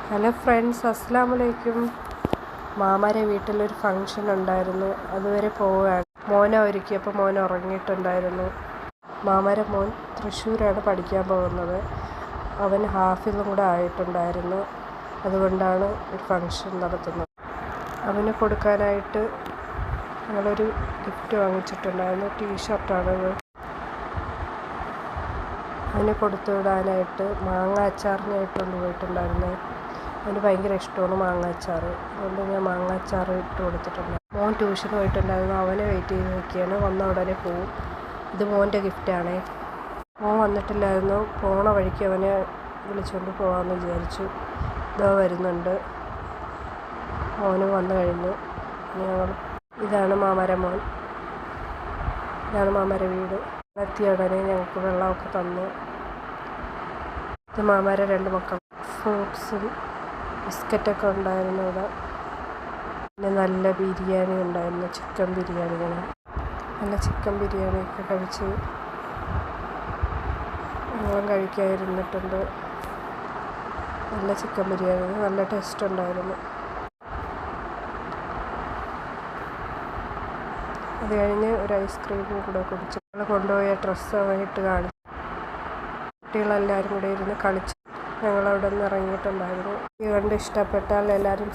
Hello friends, അസ്സലാമു അലൈക്കും. മാമാരെ വീട്ടിലൊരു ഫങ്ഷൻ ഉണ്ടായിരുന്നു, അതുവരെ പോവുകയാണ്. മോനെ ഒരുക്കിയപ്പോൾ മോൻ ഉറങ്ങിയിട്ടുണ്ടായിരുന്നു. മാമാരെ മോൻ തൃശ്ശൂരാണ് പഠിക്കാൻ പോകുന്നത്. അവൻ ഹാഫിളും കൂടെ ആയിട്ടുണ്ടായിരുന്നു. അതുകൊണ്ടാണ് ഒരു ഫങ്ഷൻ നടത്തുന്നത്. അവന് കൊടുക്കാനായിട്ട് ഞങ്ങളൊരു ഗിഫ്റ്റ് വാങ്ങിച്ചിട്ടുണ്ടായിരുന്നു. ടീഷർട്ടാണത്. അവന് കൊടുത്തു വിടാനായിട്ട് മാങ്ങ അച്ചാറിനായിട്ട് കൊണ്ടുപോയിട്ടുണ്ടായിരുന്നു. അവന് ഭയങ്കര ഇഷ്ടമാണ് മാങ്ങ അച്ചാർ. അതുകൊണ്ട് ഞാൻ മാങ്ങ അച്ചാർ ഇട്ട് കൊടുത്തിട്ടുണ്ട്. മോൻ ട്യൂഷന് പോയിട്ടുണ്ടായിരുന്നു. അവനെ വെയിറ്റ് ചെയ്ത് നിൽക്കുകയാണ്. വന്ന ഉടനെ പോവും. ഇത് മോൻ്റെ ഗിഫ്റ്റാണേ. മോൻ വന്നിട്ടില്ലായിരുന്നു. പോണ വഴിക്ക് അവനെ വിളിച്ചുകൊണ്ട് പോകാമെന്ന് വിചാരിച്ചു. ഇതോ വരുന്നുണ്ട്. മോനും വന്നു കഴിഞ്ഞു. ഇതാണ് മാമാരെ മോൻ. ഇതാണ് മാമാരെ വീട്. എത്തിയ ഉടനെ ഞങ്ങൾക്ക് വെള്ളമൊക്കെ തന്നു. ഇത് മാമാരെ 2 മക്കൾ. ഫ്രൂട്ട്സും ബിസ്ക്കറ്റൊക്കെ ഉണ്ടായിരുന്നു ഇവിടെ. പിന്നെ നല്ല ബിരിയാണി ഉണ്ടായിരുന്നു, ചിക്കൻ ബിരിയാണി. നല്ല ചിക്കൻ ബിരിയാണിയൊക്കെ കഴിച്ച് ഞങ്ങളും കഴിക്കാതിരുന്നിട്ടുണ്ട്. നല്ല ചിക്കൻ ബിരിയാണി, നല്ല ടേസ്റ്റ് ഉണ്ടായിരുന്നു. അത് കഴിഞ്ഞ് ഒരു ഐസ്ക്രീമും കൂടെ കുടിച്ച് ഞങ്ങൾ കൊണ്ടുപോയ ഡ്രസ്സ് ഇട്ട് കാണിച്ചു. കുട്ടികളെല്ലാവരും കൂടെ ഇരുന്ന് കളിച്ച് ഞങ്ങളവിടെ നിന്ന് ഇറങ്ങിയിട്ടുണ്ടായിരുന്നു. ഈ കണ്ട് ഇഷ്ടപ്പെട്ടാൽ എല്ലാവരും